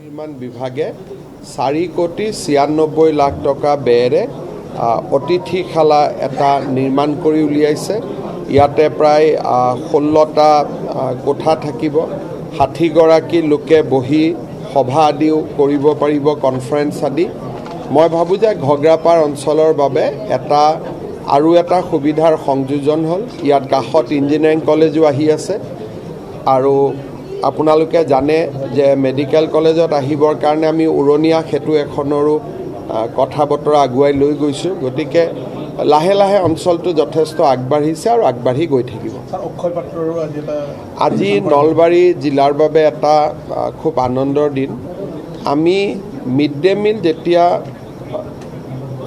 নিৰ্মাণ বিভাগে 4,96 লাখ টকা ব্যয়েৰে অতিথিশালা এটা নিৰ্মাণ কৰি উলিয়াইছে। ইয়াতে প্ৰায় 16টা কোঠা থাকিব। 60 গৰাকী লোকে বহি সভা আদিও কৰিব পাৰিব, কনফাৰেন্স আদি। মই ভাবোঁ যে ঘগ্ৰাপাৰ অঞ্চলৰ বাবে আৰু এটা সুবিধাৰ সংযোজন হ'ল। ইয়াত কাষত ইঞ্জিনিয়াৰিং কলেজো আহি আছে আৰু আপোনালোকে জানে যে মেডিকেল কলেজত আহিবৰ কাৰণে আমি উৰণীয়া সেতু এখনৰো কথা বতৰা আগুৱাই লৈ গৈছোঁ। গতিকে লাহে লাহে অঞ্চলটো যথেষ্ট আগবাঢ়িছে আৰু আগবাঢ়ি গৈ থাকিব। আজি নলবাৰী জিলাৰ বাবে এটা খুব আনন্দৰ দিন। আমি মিড ডে মিল যেতিয়া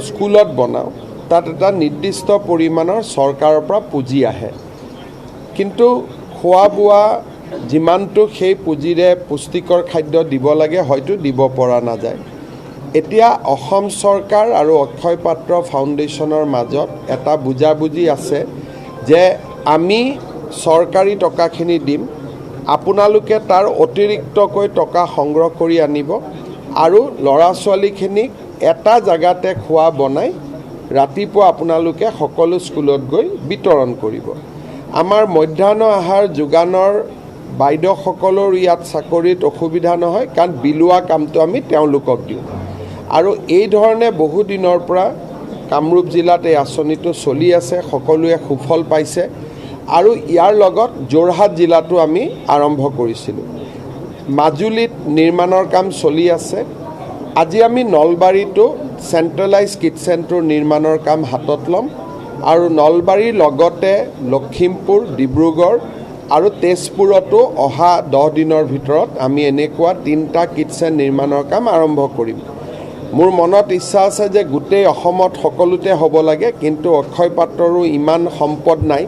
স্কুলত বনাওঁ তাত এটা নিৰ্দিষ্ট পৰিমাণৰ চৰকাৰৰ পৰা পুঁজি আহে, কিন্তু খোৱা বোৱা যিমানটো সেই পুঁজিৰে পুষ্টিকৰ খাদ্য দিব লাগে হয়তো দিব পৰা নাযায়। এতিয়া অসম চৰকাৰ আৰু অক্ষয় পাত্ৰ ফাউণ্ডেশ্যনৰ মাজত এটা বুজাবুজি আছে যে আমি চৰকাৰী টকাখিনি দিম, আপোনালোকে তাৰ অতিৰিক্তকৈ টকা সংগ্ৰহ কৰি আনিব আৰু ল'ৰা ছোৱালীখিনিক এটা জেগাতে খোৱা বনাই ৰাতিপুৱা আপোনালোকে সকলো স্কুলত গৈ বিতৰণ কৰিব। আমাৰ মধ্যাহ্ন আহাৰ যোগানৰ বাইদেউসকলৰ ইয়াত চাকৰিত অসুবিধা নহয়, কাৰণ বিলোৱা কামটো আমি তেওঁলোকক দিওঁ। আৰু এই ধৰণে বহুদিনৰ পৰা কামৰূপ জিলাত এই আঁচনিটো চলি আছে, সকলোৱে সুফল পাইছে। আৰু ইয়াৰ লগত যোৰহাট জিলাতো আমি আৰম্ভ কৰিছিলোঁ। মাজুলীত নিৰ্মাণৰ কাম চলি আছে। আজি আমি নলবাৰীতো চেণ্ট্ৰেলাইজ কিটচেনটোৰ নিৰ্মাণৰ কাম হাতত ল'ম আৰু নলবাৰীৰ লগতে লখিমপুৰ, ডিব্ৰুগড় আৰু তেজপুৰতো অহা 10 দিনৰ ভিতৰত আমি এনেকুৱা 3টা কিটচেন নিৰ্মাণৰ কাম আৰম্ভ কৰিম। মোৰ মনত ইচ্ছা আছে যে গোটেই অসমত সকলোতে হ'ব লাগে, কিন্তু অক্ষয় পাত্ৰৰো ইমান সম্পদ নাই।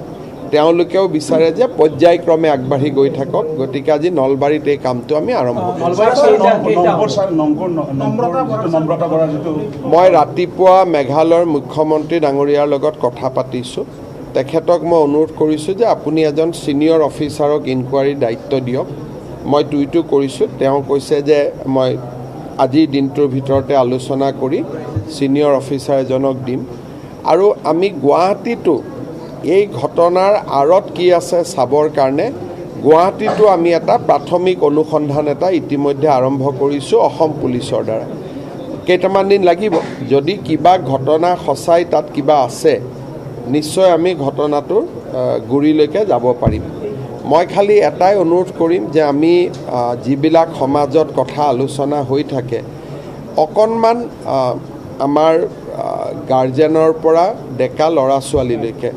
তেওঁলোকেও বিচাৰে যে পৰ্যায়ক্ৰমে আগবাঢ়ি গৈ থাকক। গতিকে আজি নলবাৰীত এই কামটো আমি আৰম্ভ কৰিম। মই ৰাতিপুৱা মেঘালয়ৰ মুখ্যমন্ত্ৰী ডাঙৰীয়াৰ লগত কথা পাতিছোঁ। তেখেতক মই অনুৰোধ কৰিছোঁ যে আপুনি এজন ছিনিয়ৰ অফিচাৰক ইনকুৱাৰীৰ দায়িত্ব দিয়ক। মই টুইটো কৰিছোঁ। তেওঁ কৈছে যে মই আজিৰ দিনটোৰ ভিতৰতে আলোচনা কৰি ছিনিয়ৰ অফিচাৰ এজনক দিম। আৰু আমি গুৱাহাটীতো এই ঘটনাৰ আঁৰত কি আছে চাবৰ কাৰণে গুৱাহাটীতো আমি এটা প্ৰাথমিক অনুসন্ধান এটা ইতিমধ্যে আৰম্ভ কৰিছোঁ অসম পুলিচৰ দ্বাৰা। কেইটামান দিন লাগিব। যদি কিবা ঘটনা সঁচাই তাত কিবা আছে, নিশ্চয় আমি ঘটনাটোৰ গুৰিলৈকে যাব পাৰিম। মই খালি এটাই অনুৰোধ কৰিম যে আমি যিবিলাক সমাজত কথা আলোচনা হৈ থাকে, অকণমান আমাৰ গাৰ্জেনৰ পৰা ডেকা ল'ৰা ছোৱালীলৈকে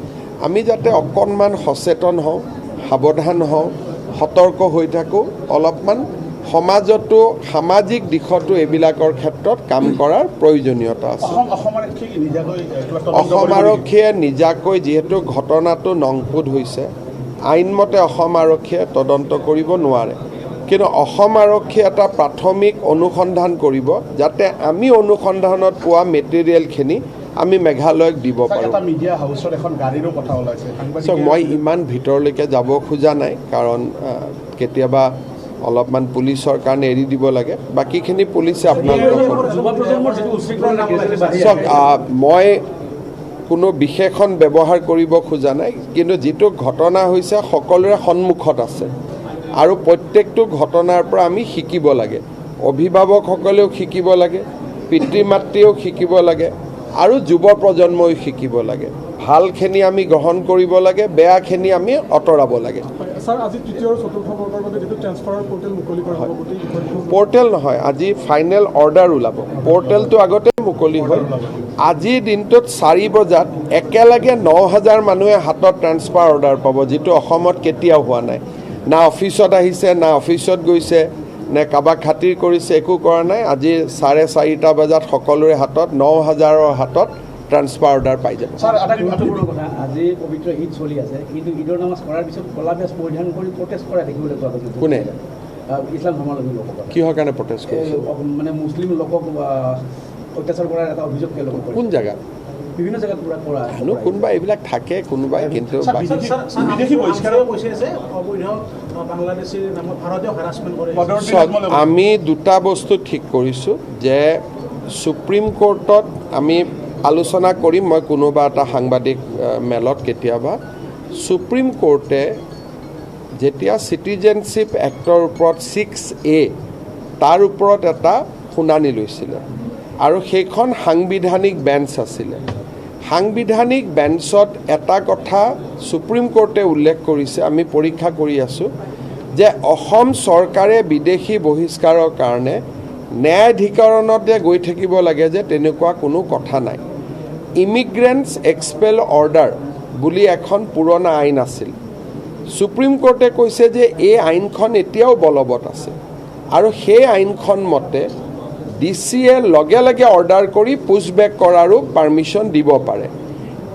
আমি যাতে অকণমান সচেতন হওঁ, সাৱধান হওঁ, সতৰ্ক হৈ থাকোঁ। অলপমান সমাজতো সামাজিক দিশতো এইবিলাকৰ ক্ষেত্ৰত কাম কৰাৰ প্ৰয়োজনীয়তা আছে। অসম আৰক্ষীয়ে নিজাকৈ যিহেতু ঘটনাটো নংপুত হৈছে, আইনমতে অসম আৰক্ষীয়ে তদন্ত কৰিব নোৱাৰে, কিন্তু অসম আৰক্ষীয়ে এটা প্ৰাথমিক অনুসন্ধান কৰিব যাতে আমি অনুসন্ধানত পোৱা মেটেৰিয়েলখিনি আমি মেঘালয়ক দিব পাৰোঁ। মই ইমান ভিতৰলৈকে যাব খোজা নাই, কাৰণ কেতিয়াবা অলপমান পুলিচৰ কাৰণে এৰি দিব লাগে। বাকীখিনি পুলিচে আপোনালোকক মই কোনো বিশেষণ ব্যৱহাৰ কৰিব খোজা নাই, কিন্তু যিটো ঘটনা হৈছে সকলোৰে সন্মুখত আছে আৰু প্ৰত্যেকটো ঘটনাৰ পৰা আমি শিকিব লাগে। অভিভাৱকসকলেও শিকিব লাগে, পিতৃ মাতৃয়েও শিকিব লাগে আৰু যুৱ প্ৰজন্মই শিকিব লাগে। ভালখিনি আমি গ্ৰহণ কৰিব লাগে, বেয়াখিনি আমি আঁতৰাব লাগে। পৰ্টেল নহয়, আজি ফাইনেল অৰ্ডাৰ ওলাব। পৰ্টেলটো আগতে মুকলি হ'ল। আজিৰ দিনটোত 4 বজাত একেলগে 9,000 মানুহে হাতত ট্ৰেন্সফাৰ অৰ্ডাৰ পাব, যিটো অসমত কেতিয়াও হোৱা নাই। না অফিচত আহিছে, না অফিচত গৈছে, নে কাৰোবাক খাতিৰ কৰিছে, একো কৰা নাই। আজি 4:30 বজাত সকলোৰে হাতত 9,000ৰ হাতত ট্ৰান্সফাৰ অৰ্ডাৰ পাই যাব। আজি পবিত্ৰ ঈদ চলি আছে, কিন্তু ঈদৰ নামাজ কৰাৰ পিছত কলা ড্ৰেছ পৰিধান কৰি প্ৰটেষ্ট কৰা দেখিবলৈ পোৱা গৈছে। কোনে? ইছলাম ধৰ্মাৱলম্বী লোকসকল। কিহৰ কাৰণে প্ৰটেষ্ট কৰিছে? মানে মুছলিম লোকক অত্যাচাৰ কৰাৰ এটা অভিযোগ তেওঁলোকক। কোন জেগাত? বিভিন্ন জায়গাত পুৰা কৰা কোনোবা এইবিলাক থাকে কোনোবাই কিন্তু বিদেশী বহিষ্কাৰেও কৈছে যে অবৈধ বাংলাদেশীৰ নামত ভাৰতীয় হেৰাছমেণ্ট কৰে। আমি দুটা বস্তু ঠিক কৰিছোঁ যে সুপ্ৰিম কোৰ্টত আমি আলোচনা কৰিম মই কোনোবা এটা সাংবাদিক মেলত কেতিয়াবা সুপ্ৰিম কোৰ্টে যেতিয়া চিটিজেনশ্বিপ এক্টৰ ওপৰত 6A তাৰ ওপৰত এটা শুনানি লৈছিলে আৰু সেইখন সাংবিধানিক বেঞ্চ আছিলে সাংবিধানিক বেঞ্চত এটা কথা সুপ্ৰিম কোৰ্টে উল্লেখ কৰিছে আমি পৰীক্ষা কৰি আছোঁ যে অসম চৰকাৰে বিদেশী বহিষ্কাৰৰ কাৰণে ন্যায়াধিকৰণতে গৈ থাকিব লাগে যে তেনেকুৱা কোনো কথা নাই ইমিগ্ৰেণ্টছ এক্সপেল অৰ্ডাৰ বুলি এখন পুৰণা আইন আছিল সুপ্ৰিম কোৰ্টে কৈছে যে এই আইনখন এতিয়াও বলবৎ আছে আৰু সেই আইনখন মতে ডিচিয়ে লগে লগে অৰ্ডাৰ কৰি পুছবেক কৰাৰো পাৰ্মিশ্যন দিব পাৰে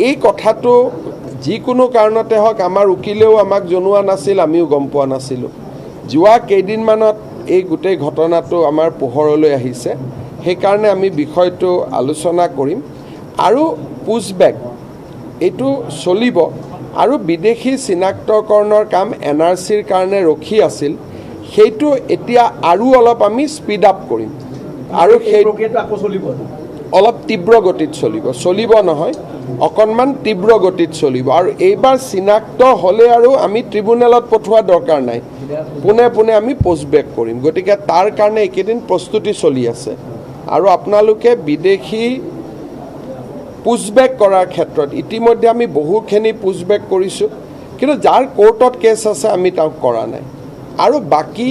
এই কথাটো যিকোনো কাৰণতে হওক আমাৰ উকিলেও আমাক জনোৱা নাছিল আমিও গম পোৱা নাছিলোঁ যোৱা কেইদিনমানত এই গোটেই ঘটনাটো আমাৰ পোহৰলৈ আহিছে সেইকাৰণে আমি বিষয়টো আলোচনা কৰিম আৰু পুছবেক এইটো চলিব আৰু বিদেশী চিনাক্তকৰণৰ কাম NRCৰ কাৰণে ৰখি আছিল সেইটো এতিয়া আৰু অলপ আমি স্পীড আপ কৰিম আৰু সেই প্ৰক্ৰিয়াটো আকৌ চলিব অলপ তীব্ৰ গতিত চলিব নহয় অকণমান তীব্ৰ গতিত চলিব আৰু এইবাৰ চিনাক্ত হ'লে আৰু আমি ট্ৰিব্যুনেলত পঠোৱা দৰকাৰ নাই পোনে পোনে আমি পোষ্টবেক কৰিম গতিকে তাৰ কাৰণে এইকেইদিন প্ৰস্তুতি চলি আছে আৰু আপোনালোকে বিদেশী পুছবেক কৰাৰ ক্ষেত্ৰত ইতিমধ্যে আমি বহুখিনি পুছবেক কৰিছোঁ কিন্তু যাৰ কোৰ্টত কেছ আছে আমি তাক কৰা নাই আৰু বাকী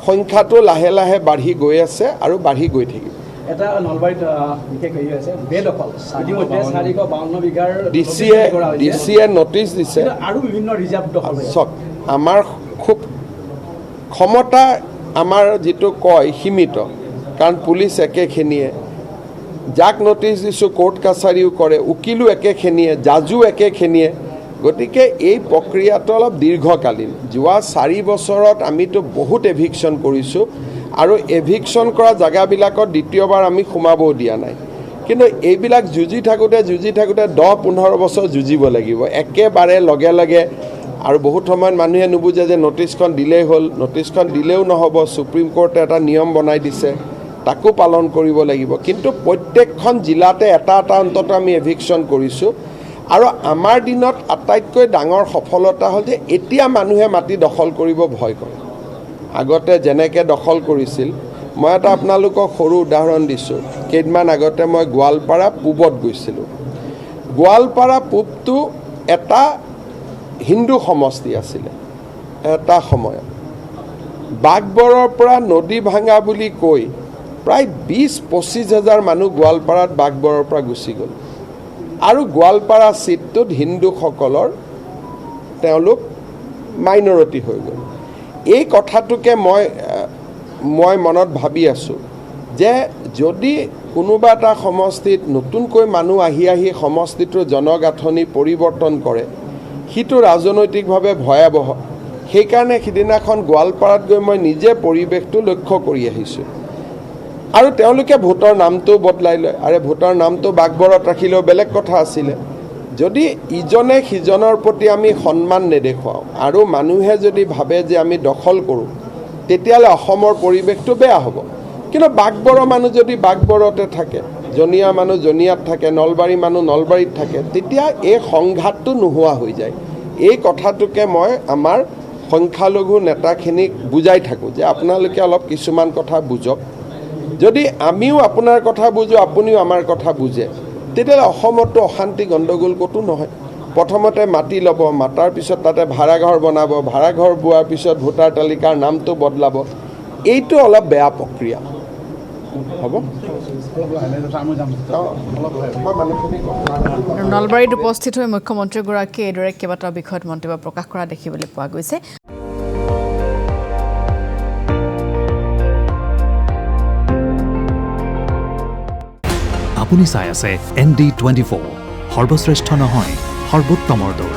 সংখ্যাটো লাহে লাহে বাঢ়ি গৈ আছে আৰু বাঢ়ি গৈ থাকিব এটা নলবাৰীত বিশেষ হেৰি আছে বেদখল ইতিমধ্যে 452 বিঘাৰ ডিচিয়ে নটিচ দিছে আৰু বিভিন্ন ৰিজাৰ্ভ দখল চাওক আমাৰ খুব ক্ষমতা আমাৰ যিটো কয় সীমিত কাৰণ পুলিচ একেখিনিয়ে যাক নটিচ দিছোঁ কোৰ্ট কাছাৰীও কৰে উকিলো একেখিনিয়ে জাজো একেখিনিয়ে গতিকে এই প্ৰক্ৰিয়াটো অলপ দীৰ্ঘকালীন যোৱা 4 বছৰত আমিতো বহুত এভিকশ্যন কৰিছোঁ আৰু এভিকশ্যন কৰা জেগাবিলাকত দ্বিতীয়বাৰ আমি সোমাবও দিয়া নাই কিন্তু এইবিলাক যুঁজি থাকোঁতে 10-15 বছৰ যুঁজিব লাগিব একেবাৰে লগে লগে আৰু বহুত সময়ত মানুহে নুবুজে যে নটিচখন দিলেই হ'ল নটিচখন দিলেও নহ'ব সুপ্ৰিম কোৰ্টে এটা নিয়ম বনাই দিছে তাকো পালন কৰিব লাগিব কিন্তু প্ৰত্যেকখন জিলাতে এটা অন্তত আমি এভিকশ্যন কৰিছোঁ আৰু আমাৰ দিনত আটাইতকৈ ডাঙৰ সফলতা হ'ল যে এতিয়া মানুহে মাটি দখল কৰিব ভয় কৰে আগতে যেনেকৈ দখল কৰিছিল মই এটা আপোনালোকক সৰু উদাহৰণ দিছোঁ কেইদিনমান আগতে মই গোৱালপাৰা পূবত গৈছিলোঁ গোৱালপাৰা পূবটো এটা হিন্দু সমষ্টি আছিলে এটা সময়ত বাঘবৰৰ পৰা নদী ভাঙা বুলি কৈ প্ৰায় 20-25 হাজাৰ মানুহ গোৱালপাৰাত বাঘবৰৰ পৰা গুচি গ'ল আৰু গোৱালপাৰা চিটটোত হিন্দুসকলৰ তেওঁলোক মাইনৰিটি হৈ গ'ল এই কথাটোকে মই মনত ভাবি আছোঁ যে যদি কোনোবা এটা সমষ্টিত নতুনকৈ মানুহ আহি সমষ্টিটোৰ জনগাঁথনি পৰিৱৰ্তন কৰে সিটো ৰাজনৈতিকভাৱে ভয়াৱহ সেইকাৰণে সিদিনাখন গোৱালপাৰাত গৈ মই নিজে পৰিৱেশটো লক্ষ্য কৰি আহিছোঁ আৰু তেওঁলোকে ভোটৰ নামটো বদলাই লয় আৰু ভোটৰ নামটো বাঘবৰত ৰাখিলেও বেলেগ কথা আছিলে যদি ইজনে সিজনৰ প্ৰতি আমি সন্মান নেদেখুৱাওঁ আৰু মানুহে যদি ভাবে যে আমি দখল কৰোঁ তেতিয়াহ'লে অসমৰ পৰিৱেশটো বেয়া হ'ব কিন্তু বাঘবৰৰ মানুহ যদি বাঘবৰতে থাকে জনীয়া মানুহ জনীয়াত থাকে নলবাৰী মানুহ নলবাৰীত থাকে তেতিয়া এই সংঘাতটো নোহোৱা হৈ যায় এই কথাটোকে মই আমাৰ সংখ্যালঘু নেতাখিনিক বুজাই থাকোঁ যে আপোনালোকে অলপ কিছুমান কথা বুজক যদি আমিও আপোনাৰ কথা বুজো আপুনিও আমাৰ কথা বুজে তেতিয়াহ'লে অসমতো অশান্তি গণ্ডগোল ক'তো নহয় প্ৰথমতে মাটি ল'ব মাটাৰ পিছত তাতে ভাড়াঘৰ বনাব ভাড়াঘৰ বোৱাৰ পিছত ভোটাৰ তালিকাৰ নামটো বদলাব এইটো অলপ বেয়া প্ৰক্ৰিয়া হ'ব নলবাৰীত উপস্থিত হৈ মুখ্যমন্ত্ৰীগৰাকীয়ে এইদৰে কেইবাটাও বিষয়ত মন্তব্য প্ৰকাশ কৰা দেখিবলৈ পোৱা গৈছে আপুনি চাই আছে ND24 সৰ্বশ্ৰেষ্ঠ নহয় সৰ্বোত্তমৰ দৌৰ